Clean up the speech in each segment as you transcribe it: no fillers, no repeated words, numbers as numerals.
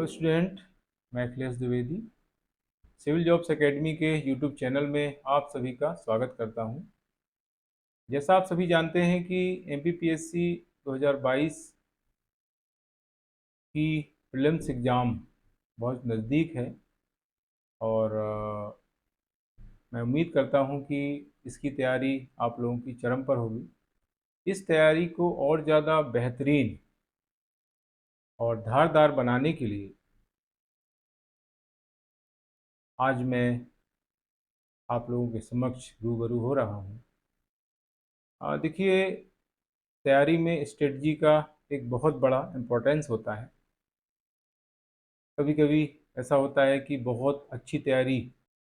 Student, मैं Akhilesh Dwivedi civil jobs academy के YouTube channel में आप सभी का स्वागत करता हूं। जैसा आप सभी जानते हैं कि एमपीपीएससी 2022 की प्रीलिम्स एग्ज़ाम बहुत नज़दीक है और मैं उम्मीद करता हूं कि इसकी तैयारी आप लोगों की चरम पर होगी। इस तैयारी को और ज़्यादा बेहतरीन और धारदार बनाने के लिए आज मैं आप लोगों के समक्ष रूबरू हो रहा हूं। देखिए, तैयारी में स्ट्रेटजी का एक बहुत बड़ा इम्पोर्टेंस होता है। कभी कभी ऐसा होता है कि बहुत अच्छी तैयारी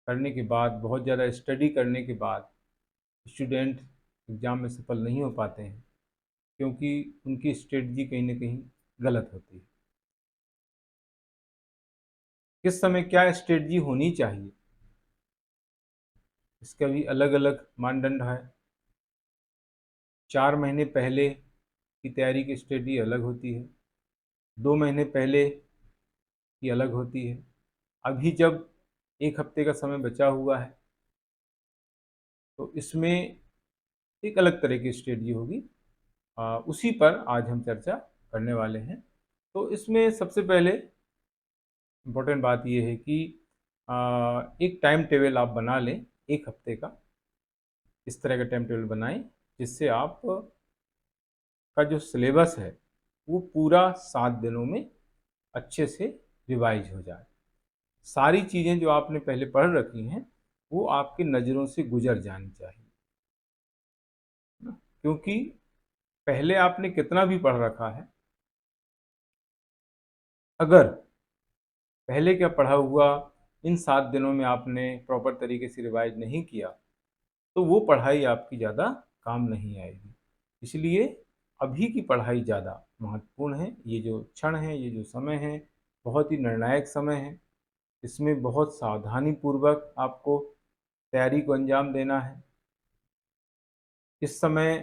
करने के बाद, बहुत ज़्यादा स्टडी करने के बाद स्टूडेंट एग्ज़ाम में सफल नहीं हो पाते हैं, क्योंकि उनकी स्ट्रेटजी कहीं ना कहीं गलत होती है। किस समय क्या स्ट्रेटजी होनी चाहिए, इसका भी अलग अलग मानदंड है। 4 महीने पहले की तैयारी की स्ट्रेटजी अलग होती है, 2 महीने पहले की अलग होती है। अभी जब 1 हफ्ते का समय बचा हुआ है तो इसमें एक अलग तरह की स्ट्रेटजी होगी। उसी पर आज हम चर्चा करने वाले हैं। तो इसमें सबसे पहले इम्पोर्टेंट बात यह है कि एक टाइम टेबल आप बना लें 1 हफ्ते का। इस तरह का टाइम टेबल बनाएं जिससे आप का जो सिलेबस है वो पूरा 7 दिनों में अच्छे से रिवाइज हो जाए। सारी चीज़ें जो आपने पहले पढ़ रखी हैं वो आपकी नज़रों से गुजर जानी चाहिए ना? क्योंकि पहले आपने कितना भी पढ़ रखा है, अगर पहले क्या पढ़ा हुआ इन 7 दिनों में आपने प्रॉपर तरीके से रिवाइज नहीं किया तो वो पढ़ाई आपकी ज़्यादा काम नहीं आएगी। इसलिए अभी की पढ़ाई ज़्यादा महत्वपूर्ण है। ये जो क्षण है, ये जो समय है, बहुत ही निर्णायक समय है। इसमें बहुत सावधानी पूर्वक आपको तैयारी को अंजाम देना है। इस समय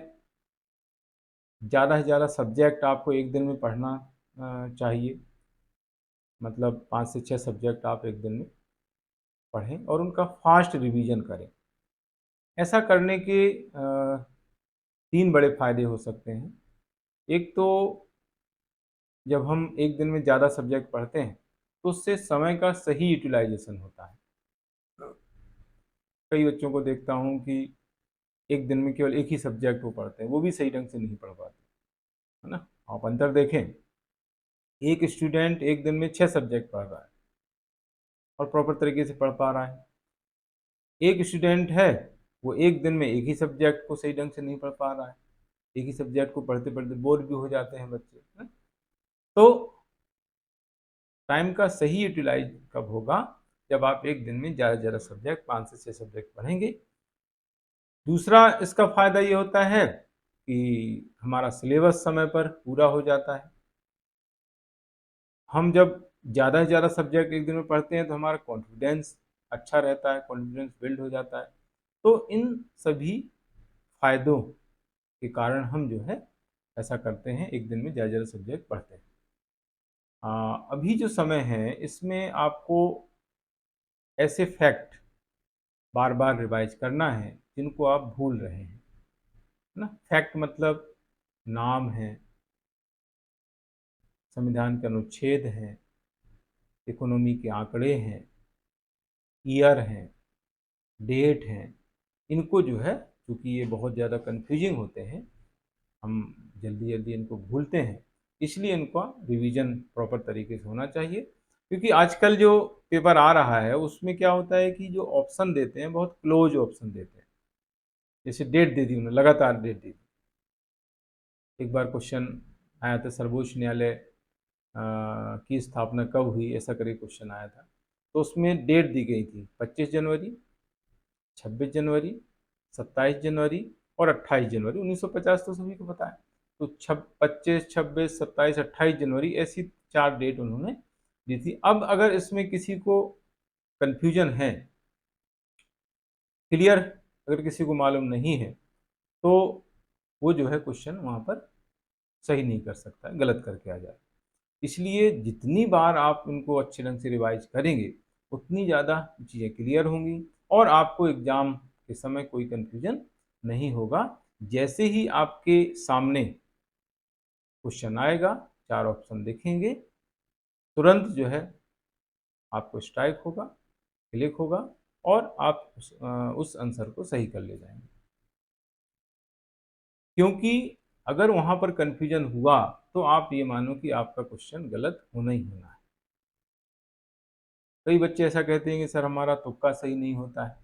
ज़्यादा से ज़्यादा सब्जेक्ट आपको एक दिन में पढ़ना चाहिए। मतलब 5 से 6 सब्जेक्ट आप एक दिन में पढ़ें और उनका फास्ट रिवीजन करें। ऐसा करने के 3 बड़े फायदे हो सकते हैं। एक तो जब हम एक दिन में ज़्यादा सब्जेक्ट पढ़ते हैं तो उससे समय का सही यूटिलाइजेशन होता है। कई बच्चों को देखता हूँ कि एक दिन में केवल एक ही सब्जेक्ट वो पढ़ते हैं, वो भी सही ढंग से नहीं पढ़ पाते, है ना। आप अंतर देखें, एक स्टूडेंट एक दिन में 6 सब्जेक्ट पढ़ रहा है और प्रॉपर तरीके से पढ़ पा रहा है। एक स्टूडेंट है वो एक दिन में एक ही सब्जेक्ट को सही ढंग से नहीं पढ़ पा रहा है। एक ही सब्जेक्ट को पढ़ते पढ़ते बोर भी हो जाते हैं बच्चे, है? तो टाइम का सही यूटिलाइज कब होगा? जब आप एक दिन में ज़्यादा से ज़्यादा सब्जेक्ट, 5 से 6 सब्जेक्ट पढ़ेंगे। दूसरा इसका फायदा ये होता है कि हमारा सिलेबस समय पर पूरा हो जाता है। हम जब ज़्यादा से ज़्यादा सब्जेक्ट एक दिन में पढ़ते हैं तो हमारा कॉन्फिडेंस अच्छा रहता है, कॉन्फिडेंस बिल्ड हो जाता है। तो इन सभी फायदों के कारण हम जो है ऐसा करते हैं, एक दिन में ज़्यादा ज़्यादा सब्जेक्ट पढ़ते हैं। अभी जो समय है इसमें आपको ऐसे फैक्ट बार बार रिवाइज करना है जिनको आप भूल रहे हैं, है ना। फैक्ट मतलब नाम है, संविधान के अनुच्छेद हैं, इकोनॉमी के आंकड़े हैं, ईयर हैं, डेट हैं। इनको जो है, क्योंकि ये बहुत ज़्यादा कन्फ्यूजिंग होते हैं, हम जल्दी जल्दी इनको भूलते हैं, इसलिए इनका रिवीजन प्रॉपर तरीके से होना चाहिए। क्योंकि आजकल जो पेपर आ रहा है उसमें क्या होता है कि जो ऑप्शन देते हैं बहुत क्लोज ऑप्शन देते हैं। जैसे डेट दे दी उन्होंने, लगातार डेट दे दी। एक बार क्वेश्चन आया था, सर्वोच्च न्यायालय की स्थापना कब हुई, ऐसा करके क्वेश्चन आया था। तो उसमें डेट दी गई थी 25 जनवरी, 26 जनवरी, 27 जनवरी और 28 जनवरी। 1950 तो सभी को पता है। तो 25, 26, 27, 28 जनवरी ऐसी 4 डेट उन्होंने दी थी। अब अगर इसमें किसी को कन्फ्यूजन है, क्लियर अगर किसी को मालूम नहीं है, तो वो जो है क्वेश्चन वहाँ पर सही नहीं कर सकता है, गलत करके आ जाए। इसलिए जितनी बार आप इनको अच्छे ढंग से रिवाइज करेंगे उतनी ज़्यादा चीज़ें क्लियर होंगी और आपको एग्ज़ाम के समय कोई कन्फ्यूजन नहीं होगा। जैसे ही आपके सामने क्वेश्चन आएगा, 4 ऑप्शन दिखेंगे, तुरंत जो है आपको स्ट्राइक होगा, क्लिक होगा और आप उस आंसर को सही कर ले जाएंगे। क्योंकि अगर वहां पर कंफ्यूजन हुआ तो आप ये मानो कि आपका क्वेश्चन गलत होना ही होना है। कई बच्चे ऐसा कहते हैं कि सर हमारा तुक्का सही नहीं होता है।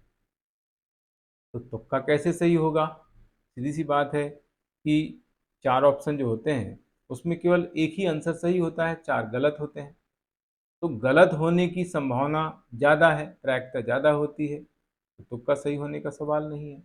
तो तुक्का कैसे सही होगा? सीधी सी बात है कि 4 ऑप्शन जो होते हैं उसमें केवल एक ही आंसर सही होता है, 4 गलत होते हैं। तो गलत होने की संभावना ज़्यादा है, प्रायिकता ज़्यादा होती है, तो तुक्का सही होने का सवाल नहीं है।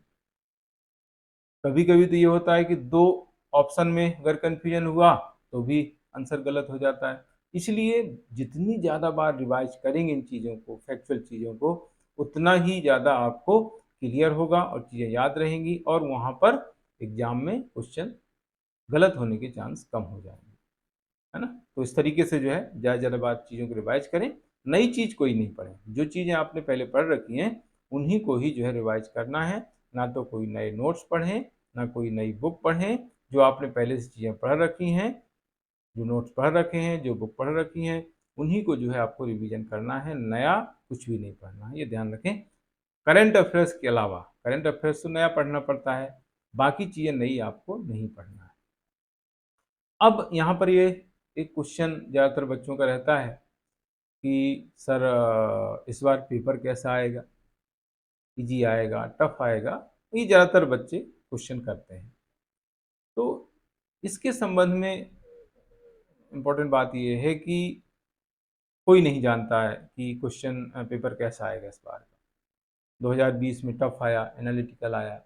कभी कभी तो ये होता है कि 2 ऑप्शन में अगर कंफ्यूजन हुआ तो भी आंसर गलत हो जाता है। इसलिए जितनी ज़्यादा बार रिवाइज करेंगे इन चीज़ों को, फैक्चुअल चीज़ों को, उतना ही ज़्यादा आपको क्लियर होगा और चीज़ें याद रहेंगी और वहाँ पर एग्जाम में क्वेश्चन गलत होने के चांस कम हो जाएंगे, है ना। तो इस तरीके से जो है ज़्यादा ज़्यादा बार चीज़ों को रिवाइज करें। नई चीज़ कोई नहीं पढ़े, जो चीज़ें आपने पहले पढ़ रखी हैं उन्हीं को ही जो है रिवाइज करना है। ना तो कोई नए नोट्स पढ़ें, ना कोई नई बुक पढ़ें। जो आपने पहले से चीज़ें पढ़ रखी हैं, जो नोट्स पढ़ रखे हैं, जो बुक पढ़ रखी हैं, उन्हीं को जो है आपको रिवीजन करना है, नया कुछ भी नहीं पढ़ना है, ये ध्यान रखें। करंट अफेयर्स के अलावा, करंट अफेयर्स तो नया पढ़ना पड़ता है, बाकी चीज़ें नई आपको नहीं पढ़ना है। अब यहाँ पर ये एक क्वेश्चन ज़्यादातर बच्चों का रहता है कि सर इस बार पेपर कैसा आएगा, इजी आएगा, टफ आएगा। ये ज़्यादातर बच्चे क्वेश्चन करते हैं। तो इसके संबंध में इम्पोर्टेंट बात ये है कि कोई नहीं जानता है कि क्वेश्चन पेपर कैसा आएगा इस बार का। 2020 में टफ आया, एनालिटिकल आया,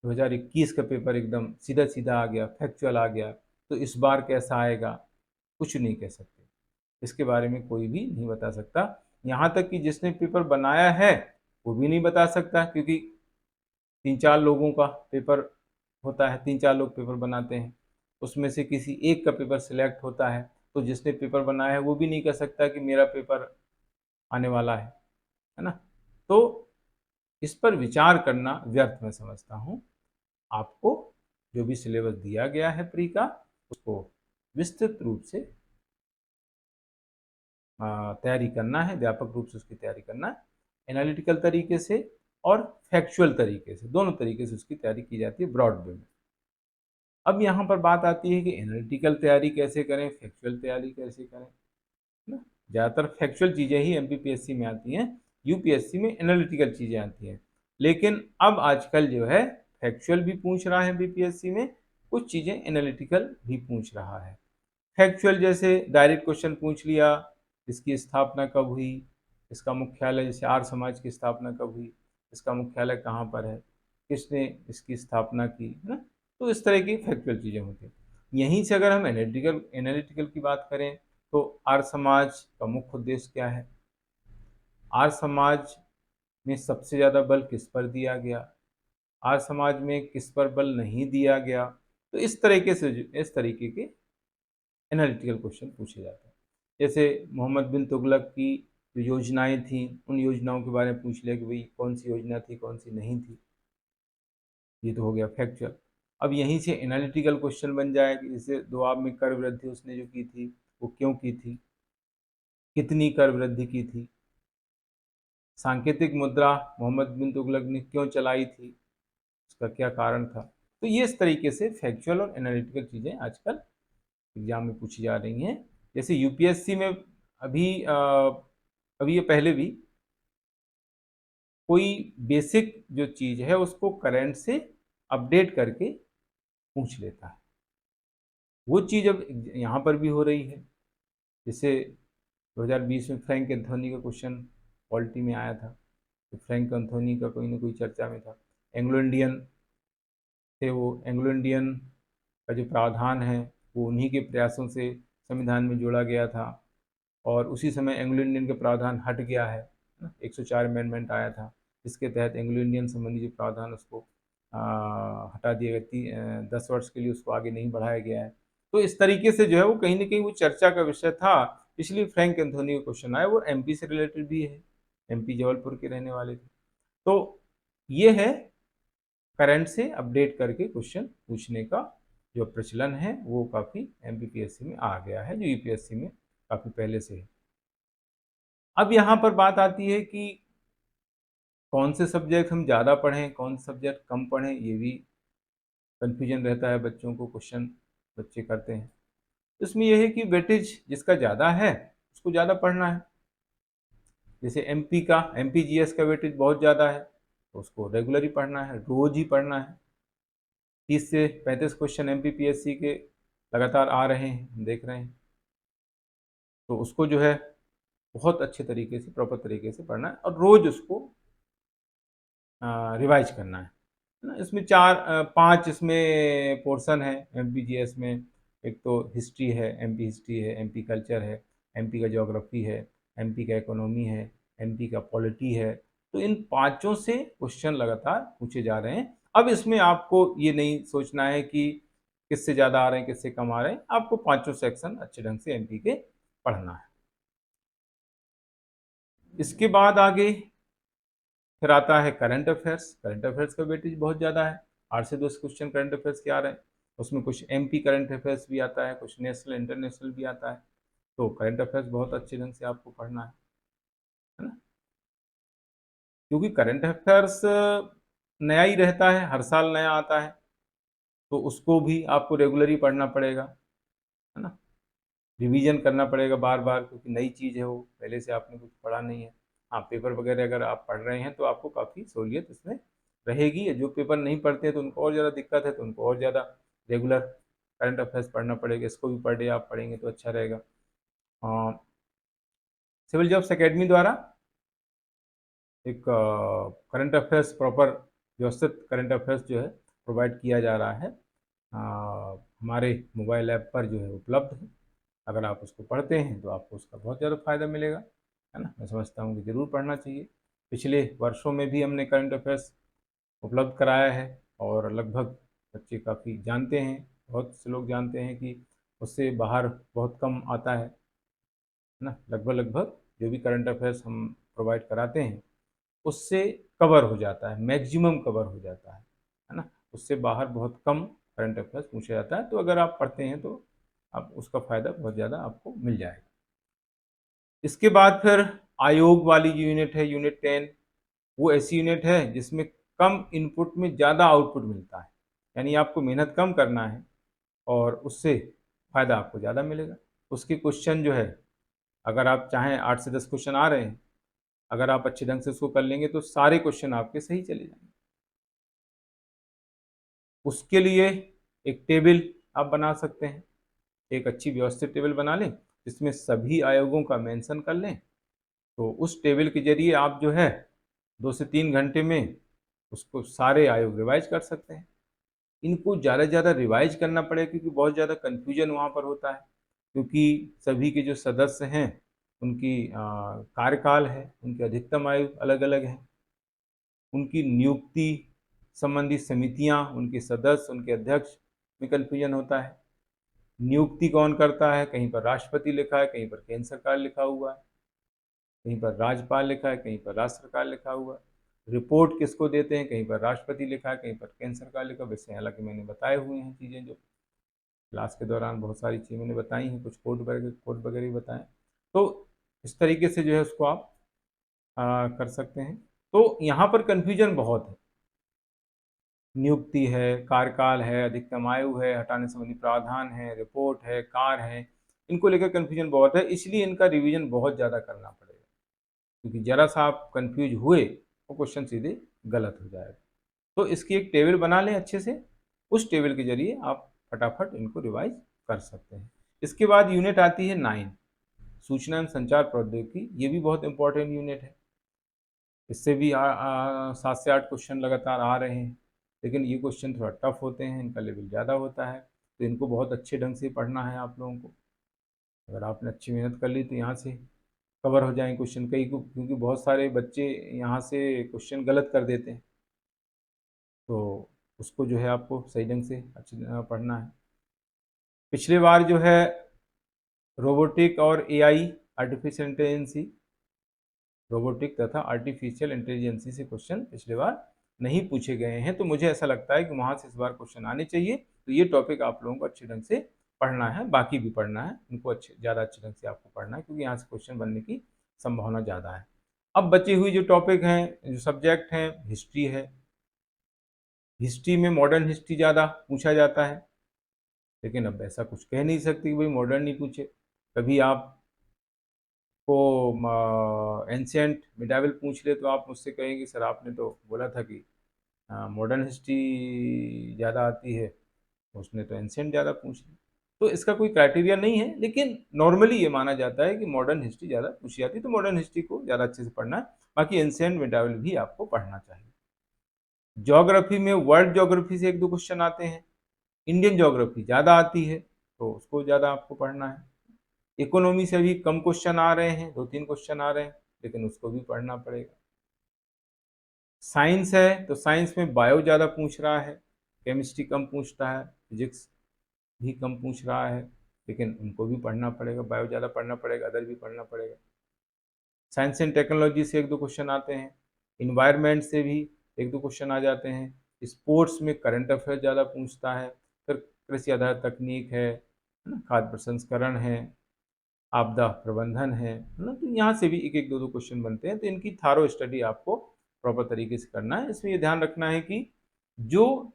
2021 का पेपर एकदम सीधा सीधा आ गया, फैक्चुअल आ गया। तो इस बार कैसा आएगा, कुछ नहीं कह सकते। इसके बारे में कोई भी नहीं बता सकता। यहाँ तक कि जिसने पेपर बनाया है वो भी नहीं बता सकता, क्योंकि 3-4 लोगों का पेपर होता है, 3-4 लोग पेपर बनाते हैं, उसमें से किसी एक का पेपर सिलेक्ट होता है। तो जिसने पेपर बनाया है वो भी नहीं कह सकता कि मेरा पेपर आने वाला है ना। तो इस पर विचार करना व्यर्थ मैं समझता हूँ। आपको जो भी सिलेबस दिया गया है प्री का, उसको विस्तृत रूप से तैयारी करना है, व्यापक रूप से उसकी तैयारी करना है, एनालिटिकल तरीके से और फैक्चुअल तरीके से, दोनों तरीके से उसकी तैयारी की जाती है ब्रॉड वे में। अब यहाँ पर बात आती है कि एनालिटिकल तैयारी कैसे करें, फैक्चुअल तैयारी कैसे करें, ना। ज़्यादातर फैक्चुअल चीज़ें ही एमपीपीएससी में आती हैं, यूपीएससी में एनालिटिकल चीज़ें आती हैं। लेकिन अब आजकल जो है फैक्चुअल भी पूछ रहा है एमपीपीएससी में, कुछ चीज़ें एनालिटिकल भी पूछ रहा है। फैक्चुअल जैसे डायरेक्ट क्वेश्चन पूछ लिया, इसकी स्थापना कब हुई, इसका मुख्यालय, जैसे आर्य समाज की स्थापना कब हुई, इसका मुख्यालय कहाँ पर है, किसने इसकी स्थापना की, है ना। तो इस तरह की फैक्चुअल चीज़ें होती हैं। यहीं से अगर हम एनालिटिकल एनालिटिकल की बात करें तो आर्य समाज का मुख्य उद्देश्य क्या है, आर्य समाज में सबसे ज़्यादा बल किस पर दिया गया, आर्य समाज में किस पर बल नहीं दिया गया। तो इस तरीके के एनालिटिकल क्वेश्चन पूछे जाते हैं। जैसे मोहम्मद बिन तुगलक की जो योजनाएं थी, उन योजनाओं के बारे में पूछ लिया कि भाई कौन सी योजना थी, कौन सी नहीं थी। ये तो हो गया फैक्चुअल। अब यहीं से एनालिटिकल क्वेश्चन बन जाए कि जैसे दोआब में कर वृद्धि उसने जो की थी वो क्यों की थी, कितनी कर वृद्धि की थी, सांकेतिक मुद्रा मोहम्मद बिन तुगलक ने क्यों चलाई थी, उसका क्या कारण था। तो ये इस तरीके से फैक्चुअल और एनालिटिकल चीज़ें आजकल एग्जाम में पूछी जा रही हैं। जैसे यूपीएससी में अभी ये पहले भी कोई बेसिक जो चीज़ है उसको करंट से अपडेट करके पूछ लेता है। वो चीज़ अब यहाँ पर भी हो रही है। जैसे 2020 में फ्रैंक एंथोनी का क्वेश्चन पॉलिटी में आया था, तो फ्रैंक एंथोनी का कोई ना कोई चर्चा में था। एंग्लो इंडियन थे, वो एंग्लो इंडियन का जो प्रावधान है वो उन्हीं के प्रयासों से संविधान में जोड़ा गया था। और उसी समय एंग्लो इंडियन का प्रावधान हट गया है ना, 104 अमेंडमेंट आया था, जिसके तहत एंग्लो इंडियन संबंधी जो प्रावधान उसको हटा दिया गया, 10 वर्ष के लिए उसको आगे नहीं बढ़ाया गया है। तो इस तरीके से जो है वो कहीं ना कहीं वो चर्चा का विषय था, इसलिए फ्रैंक एंथोनी का क्वेश्चन आया। वो एमपी से रिलेटेड भी है, एमपी जबलपुर के रहने वाले थे। तो ये है करंट से अपडेट करके क्वेश्चन पूछने का जो प्रचलन है, वो काफ़ी एमपीपीएससी में आ गया है, जो यूपीएससी में काफ़ी पहले से है। अब यहाँ पर बात आती है कि कौन से सब्जेक्ट हम ज़्यादा पढ़ें, कौन से सब्जेक्ट कम पढ़ें, ये भी कन्फ्यूजन रहता है बच्चों को, क्वेश्चन बच्चे करते हैं। इसमें यह है कि वेटेज जिसका ज़्यादा है उसको ज़्यादा पढ़ना है। जैसे एमपी जीएस का वेटेज बहुत ज़्यादा है, तो उसको रेगुलर ही पढ़ना है, रोज ही पढ़ना है। 30 से 35 क्वेश्चन एमपीपीएससी के लगातार आ रहे हैं, हम देख रहे हैं। तो उसको जो है बहुत अच्छे तरीके से, प्रॉपर तरीके से पढ़ना है और रोज उसको रिवाइज करना है ना। इसमें पांच इसमें पोर्शन है एमपीजीएस में। एक तो हिस्ट्री है, एमपी हिस्ट्री है, एमपी कल्चर है, एमपी का ज्योग्राफी है, एमपी का इकोनॉमी है, एमपी का पॉलिटी है। तो इन पांचों से क्वेश्चन लगातार पूछे जा रहे हैं। अब इसमें आपको ये नहीं सोचना है कि किससे ज़्यादा आ रहे हैं, किससे कम आ रहे हैं। आपको पांचों सेक्शन अच्छे ढंग से एमपी के पढ़ना है। इसके बाद आगे फिर आता है करंट अफेयर्स। करंट अफेयर्स का वेटेज बहुत ज़्यादा है, 8 से 10 क्वेश्चन करंट अफेयर्स के आ रहे हैं। उसमें कुछ एमपी करंट अफेयर्स भी आता है, कुछ नेशनल इंटरनेशनल भी आता है। तो करंट अफेयर्स बहुत अच्छे ढंग से आपको पढ़ना है ना, क्योंकि करंट अफेयर्स नया ही रहता है, हर साल नया आता है। तो उसको भी आपको रेगुलर ही पढ़ना पड़ेगा, है ना, रिवीजन करना पड़ेगा बार बार, क्योंकि नई चीज़ है, वो पहले से आपने कुछ पढ़ा नहीं है। हाँ, पेपर वगैरह अगर आप पढ़ रहे हैं तो आपको काफ़ी सहूलियत इसमें रहेगी। जो पेपर नहीं पढ़ते हैं तो उनको और ज़्यादा दिक्कत है, तो उनको और ज़्यादा रेगुलर करंट अफेयर्स पढ़ना पड़ेगा। इसको भी पर डे आप पढ़ेंगे तो अच्छा रहेगा। सिविल जॉब्स अकेडमी द्वारा एक करंट अफेयर्स प्रॉपर व्यवस्थित करंट अफेयर्स जो है प्रोवाइड किया जा रहा है, हमारे मोबाइल ऐप पर जो है उपलब्ध है। अगर आप उसको पढ़ते हैं तो आपको उसका बहुत ज़्यादा फायदा मिलेगा, है ना। मैं समझता हूँ कि ज़रूर पढ़ना चाहिए। पिछले वर्षों में भी हमने करंट अफेयर्स उपलब्ध कराया है और लगभग बच्चे काफ़ी जानते हैं, बहुत से लोग जानते हैं कि उससे बाहर बहुत कम आता है ना। लगभग लगभग जो भी करंट अफेयर्स हम प्रोवाइड कराते हैं उससे कवर हो जाता है, मैक्सिमम कवर हो जाता है ना। उससे बाहर बहुत कम करंट अफेयर्स पूछा जाता है। तो अगर आप पढ़ते हैं तो आप उसका फ़ायदा बहुत ज़्यादा आपको मिल जाएगा। इसके बाद फिर आयोग वाली जो यूनिट है, यूनिट 10, वो ऐसी यूनिट है जिसमें कम इनपुट में ज़्यादा आउटपुट मिलता है। यानी आपको मेहनत कम करना है और उससे फ़ायदा आपको ज़्यादा मिलेगा। उसके क्वेश्चन जो है, अगर आप चाहें 8 से 10 क्वेश्चन आ रहे हैं, अगर आप अच्छे ढंग से उसको कर लेंगे तो सारे क्वेश्चन आपके सही चले जाएंगे। उसके लिए एक टेबल आप बना सकते हैं, एक अच्छी व्यवस्थित टेबल बना लें जिसमें सभी आयोगों का मेंशन कर लें। तो उस टेबल के जरिए आप जो है 2 से 3 घंटे में उसको सारे आयोग रिवाइज कर सकते हैं। इनको ज़्यादा से ज़्यादा रिवाइज करना पड़ेगा क्योंकि बहुत ज़्यादा कन्फ्यूजन वहाँ पर होता है, क्योंकि सभी के जो सदस्य हैं उनकी कार्यकाल है, उनकी अधिकतम आयु अलग अलग है। उनकी नियुक्ति संबंधी समितियां, उनके सदस्य, उनके अध्यक्ष में कन्फ्यूजन होता है। नियुक्ति कौन करता है, कहीं पर राष्ट्रपति लिखा है, कहीं पर केंद्र सरकार लिखा हुआ है, कहीं पर राज्यपाल लिखा है, कहीं पर राज्य सरकार लिखा हुआ है। रिपोर्ट किसको देते हैं, कहीं पर राष्ट्रपति लिखा है, कहीं पर केंद्र सरकार लिखा है। वैसे हालांकि मैंने बताए हुए हैं चीज़ें, जो क्लास के दौरान बहुत सारी चीज़ें मैंने बताई हैं, कुछ कोड वगैरह भी बताएं। तो इस तरीके से जो है उसको आप कर सकते हैं। तो यहाँ पर कन्फ्यूजन बहुत है। नियुक्ति है, कार्यकाल है, अधिकतम आयु है, हटाने संबंधी प्रावधान है, रिपोर्ट है, कार है, इनको लेकर कन्फ्यूजन बहुत है। इसलिए इनका रिवीजन बहुत ज़्यादा करना पड़ेगा, क्योंकि जरा सा आप कन्फ्यूज हुए तो क्वेश्चन सीधे गलत हो जाएगा। तो इसकी एक टेबल बना लें अच्छे से, उस टेबल के जरिए आप फटाफट इनको रिवाइज कर सकते हैं। इसके बाद यूनिट आती है 9, सूचना एवं संचार प्रौद्योगिकी। ये भी बहुत इंपॉर्टेंट यूनिट है। इससे भी 7 से 8 क्वेश्चन लगातार आ रहे हैं, लेकिन ये क्वेश्चन थोड़ा टफ होते हैं, इनका लेवल ज़्यादा होता है। तो इनको बहुत अच्छे ढंग से पढ़ना है आप लोगों को। अगर आपने अच्छी मेहनत कर ली तो यहाँ से कवर हो जाएंगे क्वेश्चन कई को, क्योंकि बहुत सारे बच्चे यहाँ से क्वेश्चन गलत कर देते हैं। तो उसको जो है आपको सही ढंग से अच्छे पढ़ना है। पिछले बार जो है रोबोटिक और एआई, आर्टिफिशियल इंटेलिजेंसी, रोबोटिक तथा आर्टिफिशियल इंटेलिजेंसी से क्वेश्चन पिछले बार नहीं पूछे गए हैं, तो मुझे ऐसा लगता है कि वहां से इस बार क्वेश्चन आने चाहिए। तो ये टॉपिक आप लोगों को अच्छे ढंग से पढ़ना है, बाकी भी पढ़ना है, उनको ज़्यादा अच्छे ढंग से आपको पढ़ना है, क्योंकि यहाँ से क्वेश्चन बनने की संभावना ज़्यादा है। अब बची हुई जो टॉपिक हैं, जो सब्जेक्ट हैं, हिस्ट्री है। हिस्ट्री में मॉडर्न हिस्ट्री ज़्यादा पूछा जाता है, लेकिन अब ऐसा कुछ कह नहीं सकते कि भाई मॉडर्न नहीं पूछे। कभी आप को एंशियंट मिडावल पूछ ले तो आप मुझसे कहेंगे सर आपने तो बोला था कि मॉडर्न हिस्ट्री ज़्यादा आती है, उसने तो एंशियंट ज़्यादा पूछ ली। तो इसका कोई क्राइटेरिया नहीं है, लेकिन नॉर्मली ये माना जाता है कि मॉडर्न हिस्ट्री ज़्यादा पूछी जाती है, तो मॉडर्न हिस्ट्री को ज़्यादा अच्छे से पढ़ना है। बाकी एंशियंट मिडावल भी आपको पढ़ना चाहिए। ज्योग्राफी में वर्ल्ड ज्योग्राफी से एक दो क्वेश्चन आते हैं, इंडियन ज्योग्राफी ज़्यादा आती है, तो उसको ज़्यादा आपको पढ़ना है। इकोनॉमी से भी कम क्वेश्चन आ रहे हैं, 2-3 क्वेश्चन आ रहे हैं, लेकिन उसको भी पढ़ना पड़ेगा। साइंस है तो साइंस में बायो ज़्यादा पूछ रहा है, केमिस्ट्री कम पूछता है, फिजिक्स भी कम पूछ रहा है, लेकिन उनको भी पढ़ना पड़ेगा। बायो ज़्यादा पढ़ना पड़ेगा, अदर भी पढ़ना पड़ेगा। साइंस एंड टेक्नोलॉजी से एक दो क्वेश्चन आते हैं, इन्वायरमेंट से भी एक दो क्वेश्चन आ जाते हैं, स्पोर्ट्स में करंट अफेयर ज़्यादा पूछता है, फिर कृषि आधारित तकनीक है ना, खाद्य प्रसंस्करण है, आपदा प्रबंधन है ना, तो यहाँ से भी एक एक दो दो क्वेश्चन बनते हैं। तो इनकी थारो स्टडी आपको प्रॉपर तरीके से करना है। इसमें ये ध्यान रखना है कि जो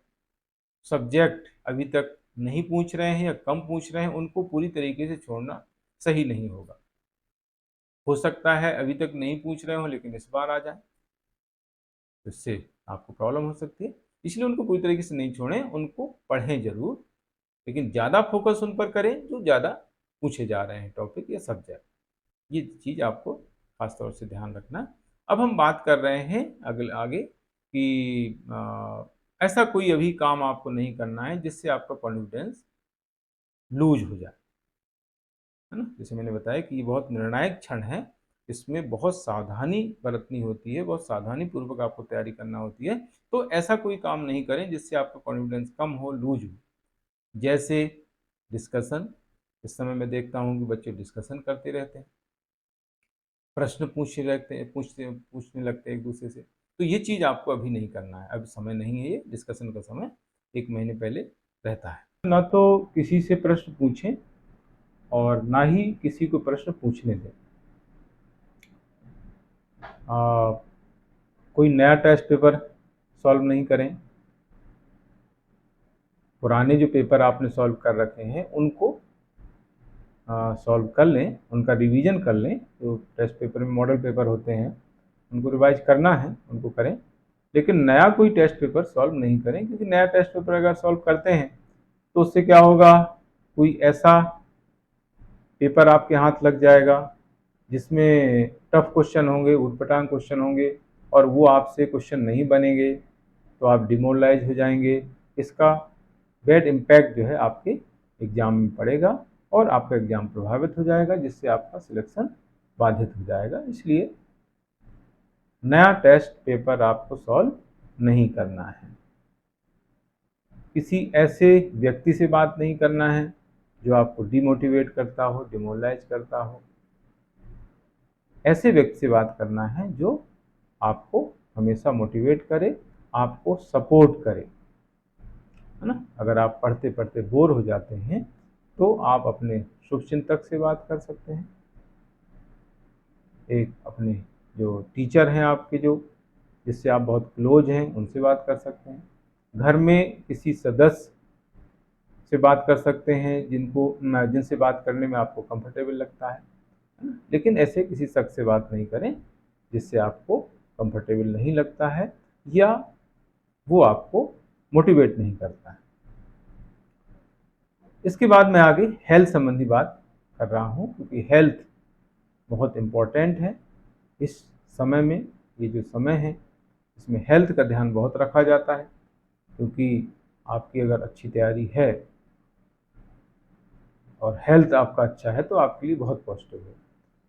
सब्जेक्ट अभी तक नहीं पूछ रहे हैं या कम पूछ रहे हैं, उनको पूरी तरीके से छोड़ना सही नहीं होगा। हो सकता है अभी तक नहीं पूछ रहे हो लेकिन इस बार आ जाए, तो इससे आपको प्रॉब्लम हो सकती है। इसलिए उनको पूरी तरीके से नहीं छोड़ें, उनको पढ़ें जरूर, लेकिन ज़्यादा फोकस उन पर करें जो ज़्यादा पूछे जा रहे हैं टॉपिक या सब्जेक्ट। ये चीज़ आपको खास तौर से ध्यान रखना है। अब हम बात कर रहे हैं अगले आगे कि ऐसा कोई अभी काम आपको नहीं करना है जिससे आपका कॉन्फिडेंस लूज हो जाए, है ना। जैसे मैंने बताया कि ये बहुत निर्णायक क्षण है, इसमें बहुत सावधानी बरतनी होती है, बहुत सावधानी पूर्वक आपको तैयारी करना होती है। तो ऐसा कोई काम नहीं करें जिससे आपका कॉन्फिडेंस कम हो, लूज हो। जैसे डिस्कशन, इस समय मैं देखता हूँ कि बच्चे डिस्कशन करते रहते हैं, प्रश्न पूछने लगते हैं एक दूसरे से। तो ये चीज़ आपको अभी नहीं करना है, अभी समय नहीं है, ये डिस्कशन का समय 1 महीने पहले रहता है। ना तो किसी से प्रश्न पूछें और ना ही किसी को प्रश्न पूछने दें। कोई नया टेस्ट पेपर सॉल्व नहीं करें, पुराने जो पेपर आपने सॉल्व कर रखे हैं उनको सॉल्व कर लें, उनका रिवीजन कर लें। जो टेस्ट पेपर में मॉडल पेपर होते हैं उनको रिवाइज करना है, उनको करें, लेकिन नया कोई टेस्ट पेपर सॉल्व नहीं करें, क्योंकि नया टेस्ट पेपर अगर सॉल्व करते हैं तो उससे क्या होगा, कोई ऐसा पेपर आपके हाथ लग जाएगा जिसमें टफ क्वेश्चन होंगे, उटपटांग क्वेश्चन होंगे, और वो आपसे क्वेश्चन नहीं बनेंगे, तो आप डिमोरलाइज हो जाएंगे। इसका बैड इम्पैक्ट जो है आपके एग्जाम में पड़ेगा और आपका एग्जाम प्रभावित हो जाएगा, जिससे आपका सिलेक्शन बाधित हो जाएगा। इसलिए नया टेस्ट पेपर आपको सॉल्व नहीं करना है। किसी ऐसे व्यक्ति से बात नहीं करना है जो आपको डिमोटिवेट करता हो, डिमोरलाइज करता हो। ऐसे व्यक्ति से बात करना है जो आपको हमेशा मोटिवेट करे, आपको सपोर्ट करे, है ना। अगर आप पढ़ते पढ़ते बोर हो जाते हैं तो आप अपने शुभचिंतक से बात कर सकते हैं, एक अपने जो टीचर हैं आपके, जो जिससे आप बहुत क्लोज हैं, उनसे बात कर सकते हैं। घर में किसी सदस्य से बात कर सकते हैं जिनसे बात करने में आपको कंफर्टेबल लगता है ना? लेकिन ऐसे किसी शख्स से बात नहीं करें जिससे आपको कंफर्टेबल नहीं लगता है या वो आपको मोटिवेट नहीं करता है। इसके बाद मैं आगे हेल्थ संबंधी बात कर रहा हूँ, क्योंकि हेल्थ बहुत इम्पोर्टेंट है इस समय में। ये जो समय है इसमें हेल्थ का ध्यान बहुत रखा जाता है, क्योंकि आपकी अगर अच्छी तैयारी है और हेल्थ आपका अच्छा है तो आपके लिए बहुत पॉजिटिव है।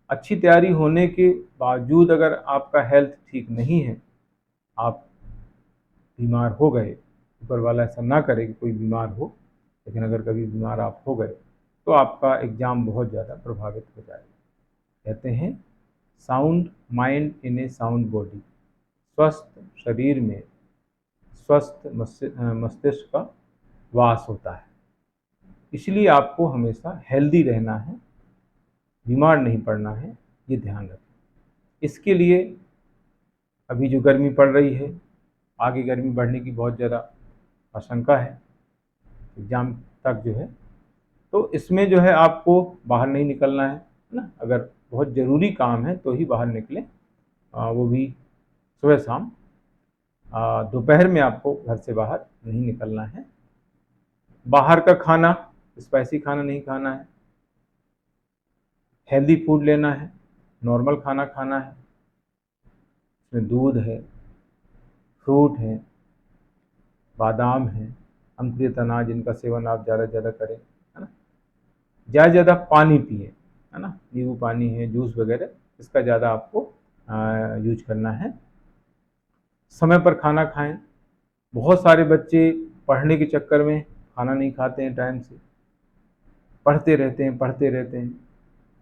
अच्छी तैयारी होने के बावजूद अगर आपका हेल्थ ठीक नहीं है, आप बीमार हो गए, ऊपर वाला ऐसा ना करे कि कोई बीमार हो, लेकिन अगर कभी बीमार आप हो गए तो आपका एग्ज़ाम बहुत ज़्यादा प्रभावित हो जाएगा। कहते हैं sound mind in A sound body, स्वस्थ शरीर में स्वस्थ मस्तिष्क का वास होता है। इसलिए आपको हमेशा हेल्दी रहना है, बीमार नहीं पड़ना है, ये ध्यान रखें। इसके लिए अभी जो गर्मी पड़ रही है, आगे गर्मी बढ़ने की बहुत ज़्यादा आशंका है एग्ज़ाम तक जो है, तो इसमें जो है आपको बाहर नहीं निकलना है ना। अगर बहुत ज़रूरी काम है तो ही बाहर निकलें, वो भी सुबह शाम। दोपहर में आपको घर से बाहर नहीं निकलना है। बाहर का खाना, स्पाइसी खाना नहीं खाना है, हेल्दी फूड लेना है, नॉर्मल खाना खाना है। इसमें दूध है, फ्रूट है, बादाम है, अंकुरित अनाज, इनका सेवन आप ज़्यादा से ज़्यादा करें, है ना। ज़्यादा से ज़्यादा पानी पिए, है ना, नींबू पानी है, जूस वगैरह, इसका ज़्यादा आपको यूज करना है। समय पर खाना खाएं। बहुत सारे बच्चे पढ़ने के चक्कर में खाना नहीं खाते हैं टाइम से, पढ़ते रहते हैं,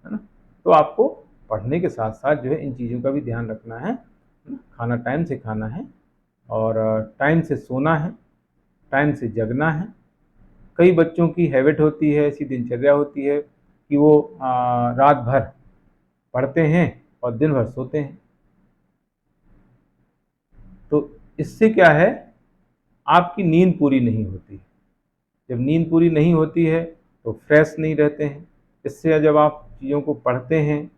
है ना। तो आपको पढ़ने के साथ साथ जो है इन चीज़ों का भी ध्यान रखना है ना। खाना टाइम से खाना है और टाइम से सोना है, टाइम से जगना है। कई बच्चों की हैबिट होती है, ऐसी दिनचर्या होती है कि वो रात भर पढ़ते हैं और दिन भर सोते हैं। तो इससे क्या है, आपकी नींद पूरी नहीं होती। जब नींद पूरी नहीं होती है तो फ्रेश नहीं रहते हैं। इससे जब आप चीज़ों को पढ़ते हैं,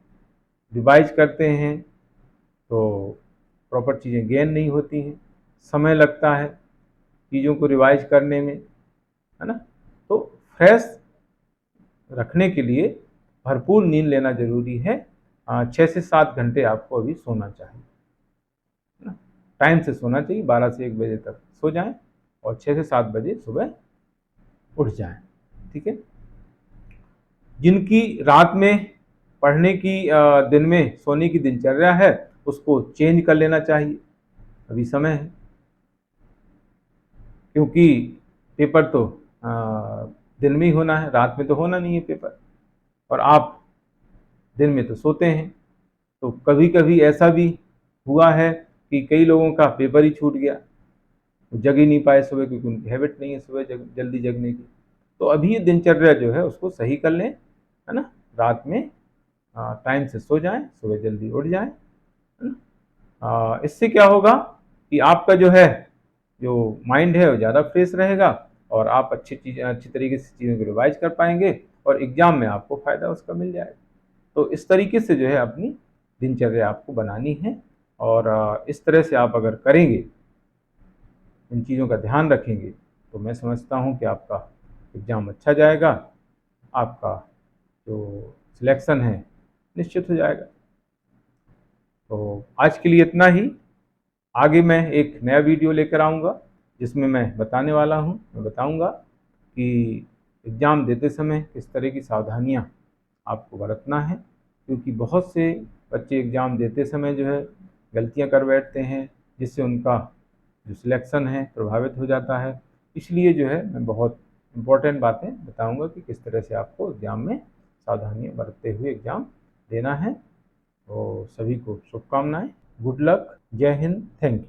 रिवाइज करते हैं, तो प्रॉपर चीज़ें गेन नहीं होती हैं, समय लगता है चीज़ों को रिवाइज करने में, है ना। तो फ्रेश रखने के लिए भरपूर नींद लेना ज़रूरी है। 6 से 7 घंटे आपको अभी सोना चाहिए, है ना। टाइम से सोना चाहिए, 12 से 1 बजे तक सो जाएं और 6 से 7 बजे सुबह उठ जाएं, ठीक है। जिनकी रात में पढ़ने की, दिन में सोने की दिनचर्या है, उसको चेंज कर लेना चाहिए, अभी समय है। क्योंकि पेपर तो दिन में ही होना है, रात में तो होना नहीं है पेपर, और आप दिन में तो सोते हैं। तो कभी कभी ऐसा भी हुआ है कि कई लोगों का पेपर ही छूट गया, जग ही नहीं पाए सुबह, क्योंकि उनकी हैबिट नहीं है सुबह जल्दी जगने की। तो अभी ये दिनचर्या जो है उसको सही कर लें, है ना। रात में टाइम से सो जाएं, सुबह जल्दी उठ जाएं, है ना। इससे क्या होगा कि आपका जो है, जो माइंड है वो ज़्यादा फ्रेश रहेगा और आप अच्छी तरीके से चीज़ों को रिवाइज कर पाएंगे और एग्ज़ाम में आपको फ़ायदा उसका मिल जाएगा। तो इस तरीके से जो है अपनी दिनचर्या आपको बनानी है, और इस तरह से आप अगर करेंगे, इन चीज़ों का ध्यान रखेंगे, तो मैं समझता हूँ कि आपका एग्ज़ाम अच्छा जाएगा, आपका जो सिलेक्शन है निश्चित हो जाएगा। तो आज के लिए इतना ही। आगे मैं एक नया वीडियो लेकर आऊँगा जिसमें मैं बताऊँगा कि एग्ज़ाम देते समय किस तरह की सावधानियाँ आपको बरतना है। क्योंकि बहुत से बच्चे एग्ज़ाम देते समय जो है गलतियाँ कर बैठते हैं, जिससे उनका जो सिलेक्शन है प्रभावित हो जाता है। इसलिए जो है मैं बहुत इम्पोर्टेंट बातें बताऊँगा कि किस तरह से आपको एग्ज़ाम में सावधानियाँ बरतते हुए एग्ज़ाम देना है। तो सभी को शुभकामनाएँ, गुड लक, जय हिंद, थैंक यू।